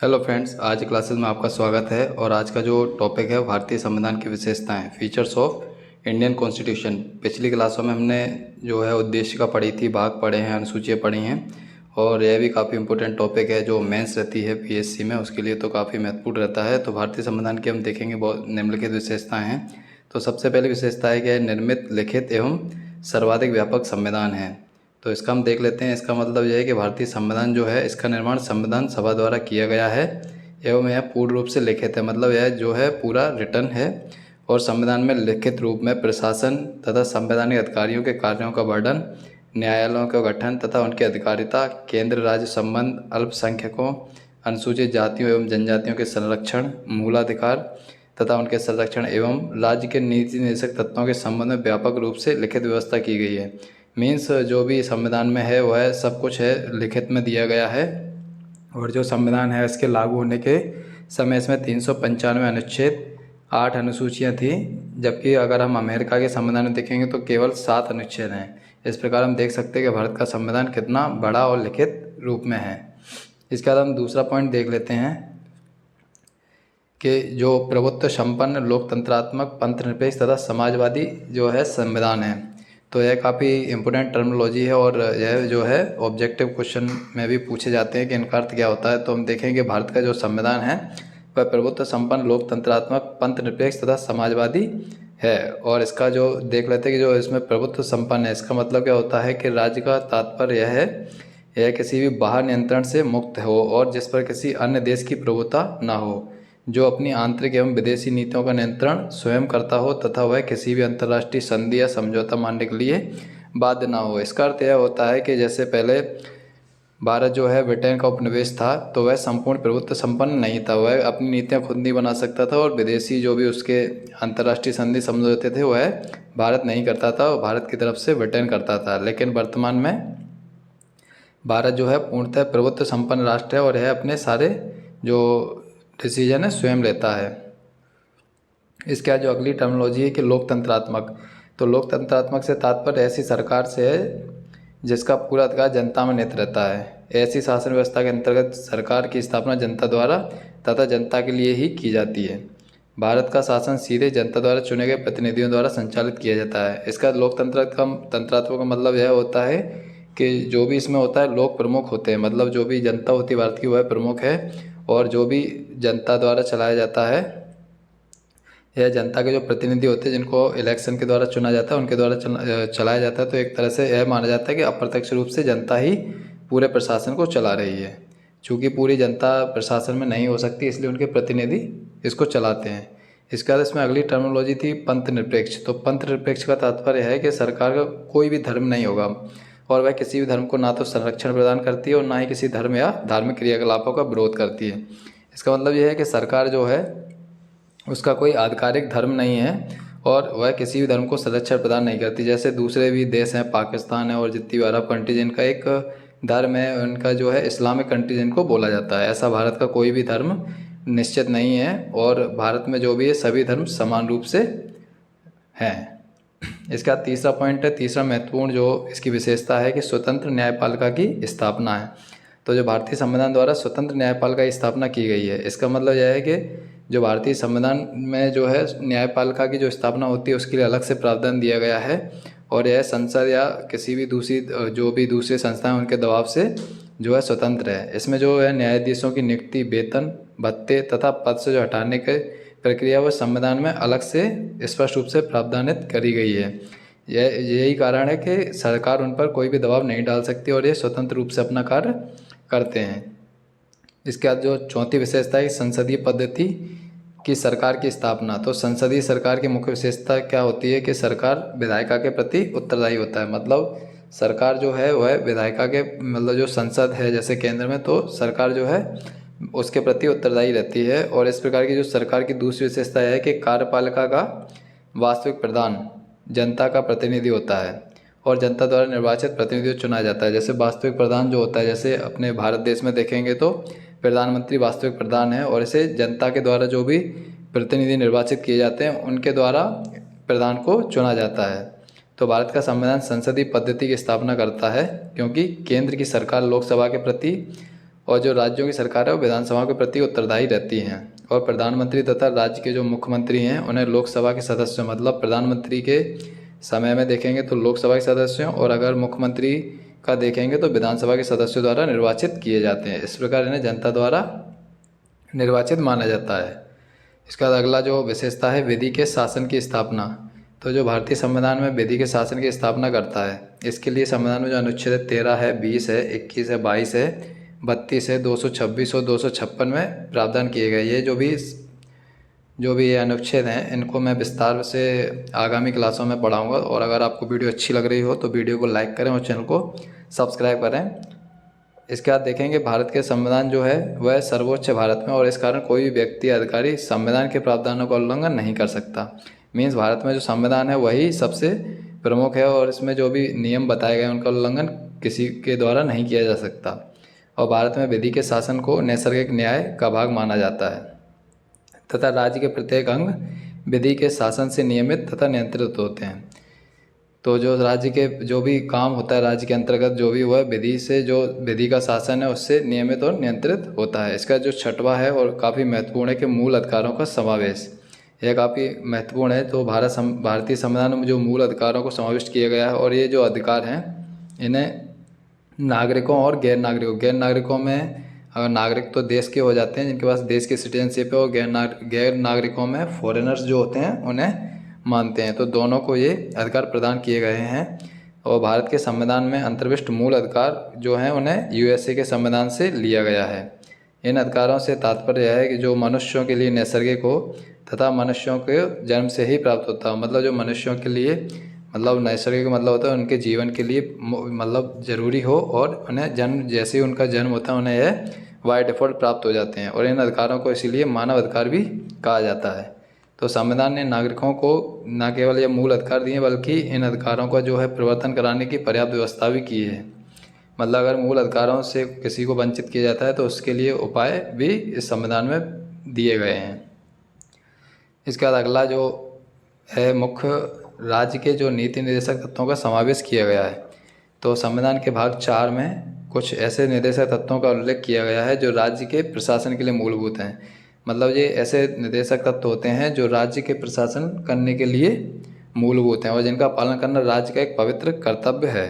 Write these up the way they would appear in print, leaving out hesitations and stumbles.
Hello friends, आज की classes में आपका स्वागत है। और आज का जो टॉपिक है भारतीय संविधान की विशेषताएं, फीचर्स ऑफ इंडियन कॉन्स्टिट्यूशन। पिछली क्लासों में हमने जो है उद्देशिका पढ़ी थी, भाग पढ़े हैं, अनुसूचियाँ पढ़ी हैं। और यह भी काफ़ी इंपॉर्टेंट टॉपिक है जो मेंस रहती है पीएससी में, उसके लिए तो काफ़ी महत्वपूर्ण रहता है। तो भारतीय संविधान की हम देखेंगे बहुत निम्नलिखित विशेषताएँ हैं। तो सबसे पहले विशेषता है कि निर्मित, लिखित एवं सर्वाधिक व्यापक संविधान है। तो इसका हम देख लेते हैं। इसका मतलब यह है कि भारतीय संविधान जो है, इसका निर्माण संविधान सभा द्वारा किया गया है एवं यह पूर्ण रूप से लिखित है। मतलब यह जो है पूरा रिटर्न है और संविधान में लिखित रूप में प्रशासन तथा संवैधानिक अधिकारियों के कार्यों का वर्णन, न्यायालयों का गठन तथा उनकी अधिकारिता, केंद्र राज्य संबंध, अल्पसंख्यकों, अनुसूचित जातियों एवं जनजातियों के संरक्षण, मूलाधिकार तथा उनके संरक्षण एवं राज्य के नीति निर्देशक तत्वों के संबंध में व्यापक रूप से लिखित व्यवस्था की गई है। मीन्स जो भी संविधान में है वह सब कुछ है लिखित में दिया गया है। और जो संविधान है इसके लागू होने के समय इसमें 395 अनुच्छेद, 8 अनुसूचियाँ थी, जबकि अगर हम अमेरिका के संविधान में देखेंगे तो केवल 7 अनुच्छेद हैं। इस प्रकार हम देख सकते हैं कि भारत का संविधान कितना बड़ा और लिखित रूप में है। इसके बाद हम दूसरा पॉइंट देख लेते हैं कि जो प्रभुत्व संपन्न, लोकतंत्रात्मक, पंथनिरपेक्ष तथा समाजवादी जो है संविधान है। तो यह काफ़ी इम्पोर्टेंट टर्मिनोलॉजी है और यह जो है ऑब्जेक्टिव क्वेश्चन में भी पूछे जाते हैं कि इनका अर्थ क्या होता है। तो हम देखेंगे भारत का जो संविधान है वह प्रभुत्व संपन्न, लोकतंत्रात्मक, पंथनिरपेक्ष तथा समाजवादी है। और इसका जो देख लेते हैं कि जो इसमें प्रभुत्व संपन्न है, इसका मतलब क्या होता है कि राज्य का तात्पर्य यह है यह किसी भी बाहर नियंत्रण से मुक्त हो और जिस पर किसी अन्य देश की प्रभुता न हो, जो अपनी आंतरिक एवं विदेशी नीतियों का नियंत्रण स्वयं करता हो तथा वह किसी भी अंतर्राष्ट्रीय संधि या समझौता मानने के लिए बाध्य ना हो। इसका अर्थ यह होता है कि जैसे पहले भारत जो है ब्रिटेन का उपनिवेश था तो वह संपूर्ण प्रभुत्व संपन्न नहीं था, वह अपनी नीतियां खुद नहीं बना सकता था और विदेशी जो भी उसके अंतर्राष्ट्रीय संधि समझौते थे वह भारत नहीं करता था, और भारत की तरफ से ब्रिटेन करता था। लेकिन वर्तमान में भारत जो है पूर्णतः प्रभुत्व संपन्न राष्ट्र है और यह अपने सारे जो डिसीजन है स्वयं लेता है। इसके बाद जो अगली टर्मिनोलॉजी है कि लोकतंत्रात्मक। तो लोकतंत्रात्मक से तात्पर्य ऐसी सरकार से है जिसका पूरा अधिकार जनता में निहित रहता है। ऐसी शासन व्यवस्था के अंतर्गत सरकार की स्थापना जनता द्वारा तथा जनता के लिए ही की जाती है। भारत का शासन सीधे जनता द्वारा चुने गए प्रतिनिधियों द्वारा संचालित किया जाता है। इसका तंत्रात्मक का मतलब यह होता है कि जो भी इसमें होता है लोग प्रमुख होते हैं, मतलब जो भी जनता होती है भारत की वह प्रमुख है और जो भी जनता द्वारा चलाया जाता है, यह जनता के जो प्रतिनिधि होते हैं जिनको इलेक्शन के द्वारा चुना जाता है उनके द्वारा चलाया जाता है। तो एक तरह से यह माना जाता है कि अप्रत्यक्ष रूप से जनता ही पूरे प्रशासन को चला रही है। चूँकि पूरी जनता प्रशासन में नहीं हो सकती इसलिए उनके प्रतिनिधि इसको चलाते हैं। इसके बाद इसमें अगली टर्मिनोलॉजी थी पंथ निरपेक्ष। तो पंथ निरपेक्ष का तात्पर्य है कि सरकार का कोई भी धर्म नहीं होगा और वह किसी भी धर्म को ना तो संरक्षण प्रदान करती है और ना ही किसी धर्म या धार्मिक क्रियाकलापों का विरोध करती है। इसका मतलब यह है कि सरकार जो है उसका कोई आधिकारिक धर्म नहीं है और वह किसी भी धर्म को संरक्षण प्रदान नहीं करती। जैसे दूसरे भी देश हैं, पाकिस्तान है और जितनी भी अरब कंट्री जिनका एक धर्म है, उनका जो है इस्लामिक कंट्री जिनको बोला जाता है, ऐसा भारत का कोई भी धर्म निश्चित नहीं है। और भारत में जो भी है सभी धर्म समान रूप से हैं। इसका तीसरा पॉइंट है, तीसरा महत्वपूर्ण जो इसकी विशेषता है कि स्वतंत्र न्यायपालिका की स्थापना है। तो जो भारतीय संविधान द्वारा स्वतंत्र न्यायपालिका की स्थापना की गई है, इसका मतलब यह है कि जो भारतीय संविधान में जो है न्यायपालिका की जो स्थापना होती है उसके लिए अलग से प्रावधान दिया गया है और यह संसद या किसी भी दूसरी संस्थाएं उनके दबाव से जो है स्वतंत्र है। इसमें जो है न्यायाधीशों की नियुक्ति, वेतन, भत्ते तथा पद से जो हटाने के प्रक्रिया वह संविधान में अलग से स्पष्ट रूप से प्रावधानित करी गई है। यही कारण है कि सरकार उन पर कोई भी दबाव नहीं डाल सकती और ये स्वतंत्र रूप से अपना कार्य करते हैं। इसके बाद जो चौथी विशेषता है संसदीय पद्धति की सरकार की स्थापना। तो संसदीय सरकार की मुख्य विशेषता क्या होती है कि सरकार विधायिका के प्रति उत्तरदायी होता है। मतलब सरकार जो है वह विधायिका के, मतलब जो संसद है जैसे केंद्र में, तो सरकार जो है उसके प्रति उत्तरदायी रहती है। और इस प्रकार की जो सरकार की दूसरी विशेषता है कि कार्यपालिका का वास्तविक प्रधान जनता का प्रतिनिधि होता है और जनता द्वारा निर्वाचित प्रतिनिधि चुना जाता है। जैसे वास्तविक प्रधान जो होता है, जैसे अपने भारत देश में देखेंगे तो प्रधानमंत्री वास्तविक प्रधान है और इसे जनता के द्वारा जो भी प्रतिनिधि निर्वाचित किए जाते हैं उनके द्वारा प्रधान को चुना जाता है। तो भारत का संविधान संसदीय पद्धति की स्थापना करता है क्योंकि केंद्र की सरकार लोकसभा के प्रति और जो राज्यों की सरकार है वो विधानसभा के प्रति उत्तरदायी रहती हैं। और प्रधानमंत्री तथा राज्य के जो मुख्यमंत्री हैं उन्हें लोकसभा के सदस्य, मतलब प्रधानमंत्री के समय में देखेंगे तो लोकसभा के सदस्यों, और अगर मुख्यमंत्री का देखेंगे तो विधानसभा के सदस्यों द्वारा निर्वाचित किए जाते हैं। इस प्रकार इन्हें जनता द्वारा निर्वाचित माना जाता है। इसका बाद अगला जो विशेषता है, विधि के शासन की स्थापना। तो जो भारतीय संविधान में विधि के शासन की स्थापना करता है, इसके लिए संविधान में जो अनुच्छेद 13 है, 20 है, 21 है, 22 है, 32 है, 226 और 256 में प्रावधान किए गए। ये जो भी ये अनुच्छेद हैं इनको मैं विस्तार से आगामी क्लासों में पढ़ाऊँगा। और अगर आपको वीडियो अच्छी लग रही हो तो वीडियो को लाइक करें और चैनल को सब्सक्राइब करें। इसके बाद देखेंगे भारत के संविधान जो है वह सर्वोच्च है भारत में, और इस कारण कोई भी व्यक्ति अधिकारी संविधान के प्रावधानों का उल्लंघन नहीं कर सकता। मीन्स भारत में जो संविधान है वही सबसे प्रमुख है, और इसमें जो भी नियम बताए गए उनका उल्लंघन किसी के द्वारा नहीं किया जा सकता। और भारत में विधि के शासन को नैसर्गिक न्याय का भाग माना जाता है तथा राज्य के प्रत्येक अंग विधि के शासन से नियमित तथा नियंत्रित होते हैं। तो जो राज्य के जो भी काम होता है राज्य के अंतर्गत जो भी हुआ है विधि से, जो विधि का शासन है उससे नियमित और नियंत्रित होता है। इसका जो छठवां है और काफ़ी महत्वपूर्ण है कि मूल अधिकारों का समावेश, यह काफ़ी महत्वपूर्ण है। तो भारतीय संविधान में जो मूल अधिकारों को समाविष्ट किया गया है, और ये जो अधिकार हैं इन्हें नागरिकों और गैर नागरिकों में, अगर नागरिक तो देश के हो जाते हैं जिनके पास देश की सिटीजनशिप है, और गैर नागरिकों में फॉरेनर्स जो होते हैं उन्हें मानते हैं। तो दोनों को ये अधिकार प्रदान किए गए हैं। और भारत के संविधान में अंतर्विष्ट मूल अधिकार जो हैं उन्हें यूएसए के संविधान से लिया गया है। इन अधिकारों से तात्पर्य है कि जो मनुष्यों के लिए नैसर्गिक हो तथा मनुष्यों के जन्म से ही प्राप्त होता है। मतलब जो मनुष्यों के लिए, मतलब नैसर्गिक मतलब होता है उनके जीवन के लिए मतलब ज़रूरी हो, और उन्हें जन्म जैसे ही उनका जन्म होता है उन्हें यह बाय डिफ़ॉल्ट प्राप्त हो जाते हैं। और इन अधिकारों को इसीलिए मानव अधिकार भी कहा जाता है। तो संविधान ने नागरिकों को न केवल ये मूल अधिकार दिए बल्कि इन अधिकारों का जो है प्रवर्तन कराने की पर्याप्त व्यवस्था भी की है। मतलब अगर मूल अधिकारों से किसी को वंचित किया जाता है तो उसके लिए उपाय भी इस संविधान में दिए गए हैं। इसके बाद अगला जो है मुख्य, राज्य के जो नीति निर्देशक तत्वों का समावेश किया गया है। तो संविधान के भाग 4 में कुछ ऐसे निर्देशक तत्वों का उल्लेख किया गया है जो राज्य के प्रशासन के लिए मूलभूत हैं। मतलब ये ऐसे निर्देशक तत्व होते हैं जो राज्य के प्रशासन करने के लिए मूलभूत हैं और जिनका पालन करना राज्य का एक पवित्र कर्तव्य है।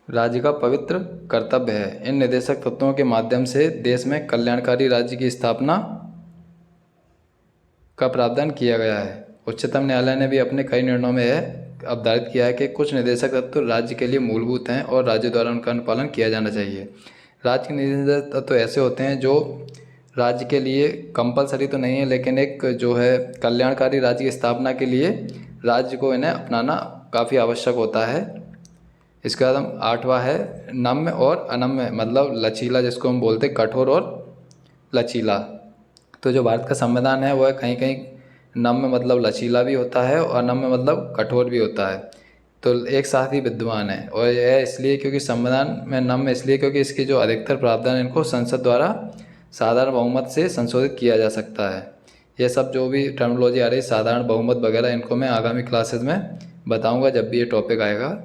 राज्य का पवित्र कर्तव्य है। इन निर्देशक तत्वों के माध्यम से देश में कल्याणकारी राज्य की स्थापना का प्रावधान किया गया है। उच्चतम न्यायालय ने भी अपने कई निर्णयों में यह अवधारित किया है कि कुछ निर्देशक तत्व राज्य के लिए मूलभूत हैं और राज्य द्वारा उनका अनुपालन किया जाना चाहिए। राज्य के निर्देशक तत्व ऐसे होते हैं जो राज्य के लिए कंपलसरी तो नहीं है, लेकिन एक जो है कल्याणकारी राज्य की स्थापना के लिए राज्य को इन्हें अपनाना काफ़ी आवश्यक होता है। इसका 8वां है नम्य और अनम्य, मतलब लचीला, जिसको हम बोलते हैं कठोर और लचीला। तो जो भारत का संविधान है वह कहीं कहीं नम्य मतलब लचीला भी होता है और अनम्य मतलब कठोर भी होता है, तो एक साथ ही विद्यमान है। और यह इसलिए क्योंकि संविधान में नम्य इसलिए क्योंकि इसके जो अधिकतर प्रावधान इनको संसद द्वारा साधारण बहुमत से संशोधित किया जा सकता है। यह सब जो भी टर्मिनोलॉजी आ रही है साधारण बहुमत वगैरह, इनको मैं आगामी क्लासेस में बताऊंगा जब भी ये टॉपिक आएगा।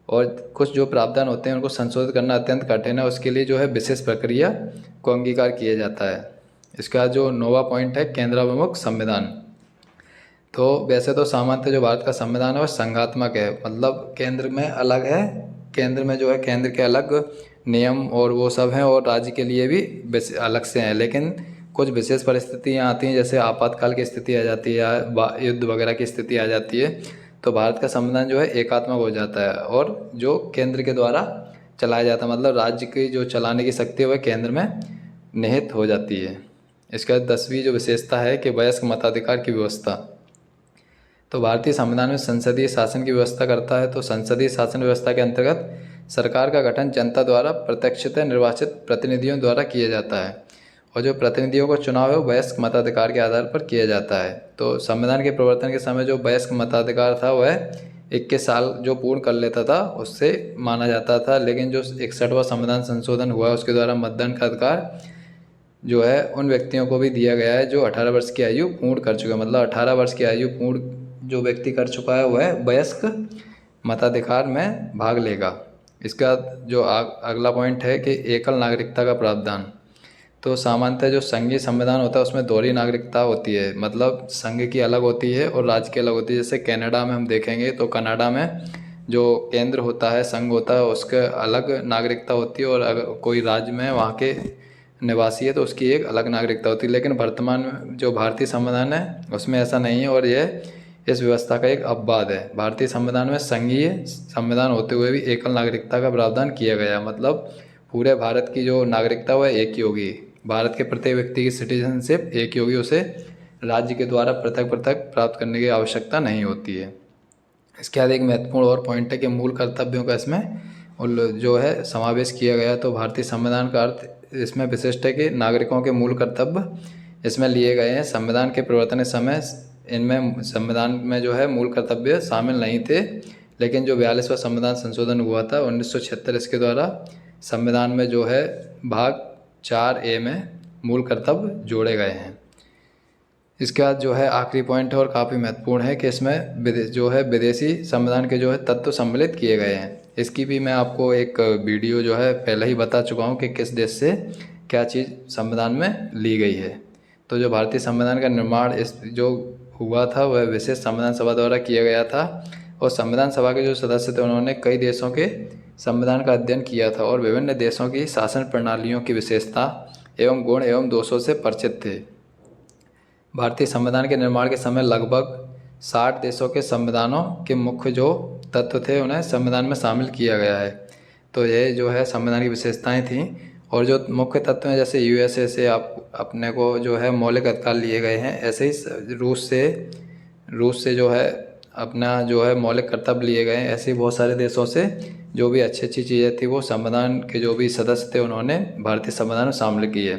और कुछ जो प्रावधान होते हैं उनको संशोधित करना अत्यंत कठिन है, उसके लिए जो है विशेष प्रक्रिया को अंगीकार किया जाता है। इसका जो 9वां पॉइंट है केंद्राभिमुख संविधान। तो वैसे तो सामान्यतः जो भारत का संविधान है वह संघात्मक है, मतलब केंद्र में अलग है, केंद्र में जो है केंद्र के अलग नियम और वो सब हैं और राज्य के लिए भी अलग से हैं। लेकिन कुछ विशेष परिस्थितियाँ आती हैं, जैसे आपातकाल की स्थिति आ जाती है या युद्ध वगैरह की स्थिति आ जाती है, तो भारत का संविधान जो है एकात्मक हो जाता है और जो केंद्र के द्वारा चलाया जाता है, मतलब राज्य की जो चलाने की शक्ति है वह केंद्र में निहित हो जाती है। इसका 10वीं जो विशेषता है कि वयस्क मताधिकार की व्यवस्था। तो भारतीय संविधान में संसदीय शासन की व्यवस्था करता है। तो संसदीय शासन व्यवस्था के अंतर्गत सरकार का गठन जनता द्वारा प्रत्यक्षतः निर्वाचित प्रतिनिधियों द्वारा किया जाता है और जो प्रतिनिधियों का चुनाव है वो वयस्क मताधिकार के आधार पर किया जाता है। तो संविधान के प्रवर्तन के समय जो वयस्क मताधिकार था वह 21 साल जो पूर्ण कर लेता था उससे माना जाता था, लेकिन जो 61वां संविधान संशोधन हुआ उसके द्वारा मतदान का अधिकार जो है उन व्यक्तियों को भी दिया गया है जो 18 वर्ष की आयु पूर्ण कर चुके हैं। मतलब 18 वर्ष की आयु पूर्ण जो व्यक्ति कर चुका है वह वयस्क मताधिकार में भाग लेगा। इसका जो अगला पॉइंट है कि एकल नागरिकता का प्रावधान। तो सामान्यतः जो संघीय संविधान होता है उसमें दोहरी नागरिकता होती है, मतलब संघ की अलग होती है और राज्य की अलग होती है। जैसे कनाडा में हम देखेंगे तो कनाडा में जो केंद्र होता है, संघ होता है, उसके अलग नागरिकता होती है, और अगर कोई राज्य में वहाँ के निवासी है तो उसकी एक अलग नागरिकता होती है। लेकिन वर्तमान में जो भारतीय संविधान है उसमें ऐसा नहीं है, और यह इस व्यवस्था का एक अपवाद है। भारतीय संविधान में संघीय संविधान होते हुए भी एकल नागरिकता का प्रावधान किया गया, मतलब पूरे भारत की जो नागरिकता वह एक ही होगी। भारत के प्रत्येक व्यक्ति की सिटीजनशिप एक ही होगी, उसे राज्य के द्वारा पृथक पृथक प्राप्त करने की आवश्यकता नहीं होती है। इसके बाद एक महत्वपूर्ण और पॉइंट है कि मूल कर्तव्यों का इसमें जो है समावेश किया गया। तो भारतीय संविधान का अर्थ इसमें विशिष्ट है कि नागरिकों के मूल कर्तव्य इसमें लिए गए हैं। संविधान के परिवर्तन के समय इनमें संविधान में जो है मूल कर्तव्य शामिल नहीं थे, लेकिन जो 42वां संविधान संशोधन हुआ था 1976, इसके द्वारा संविधान में जो है भाग 4A में मूल कर्तव्य जोड़े गए हैं। इसके बाद जो है आखिरी पॉइंट है और काफ़ी महत्वपूर्ण है कि इसमें जो है विदेशी संविधान के जो है तत्व सम्मिलित किए गए हैं। इसकी भी मैं आपको एक वीडियो जो है पहले ही बता चुका हूँ कि किस देश से क्या चीज़ संविधान में ली गई है। तो जो भारतीय संविधान का निर्माण इस जो हुआ था वह विशेष संविधान सभा द्वारा किया गया था, और संविधान सभा के जो सदस्य थे उन्होंने कई देशों के संविधान का अध्ययन किया था और विभिन्न देशों की शासन प्रणालियों की विशेषता एवं गुण एवं दोषों से परिचित थे। भारतीय संविधान के निर्माण के समय लगभग 60 देशों के संविधानों के मुख्य जो तत्व थे उन्हें संविधान में शामिल किया गया है। तो ये जो है संविधान की विशेषताएं थीं, और जो मुख्य तत्व हैं जैसे यूएसए से आप अपने को जो है मौलिक अधिकार लिए गए हैं, ऐसे ही रूस से जो है अपना जो है मौलिक कर्तव्य लिए गए हैं। ऐसे ही बहुत सारे देशों से जो भी अच्छी अच्छी चीज़ें थी वो संविधान के जो भी सदस्य थे उन्होंने भारतीय संविधान में शामिल की है।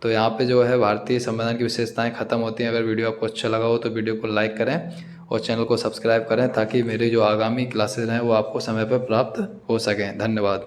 तो यहाँ पे जो है भारतीय संविधान की विशेषताएं ख़त्म होती हैं। अगर वीडियो आपको अच्छा लगा हो तो वीडियो को लाइक करें और चैनल को सब्सक्राइब करें, ताकि मेरी जो आगामी क्लासेज हैं वो आपको समय पर प्राप्त हो सकें। धन्यवाद।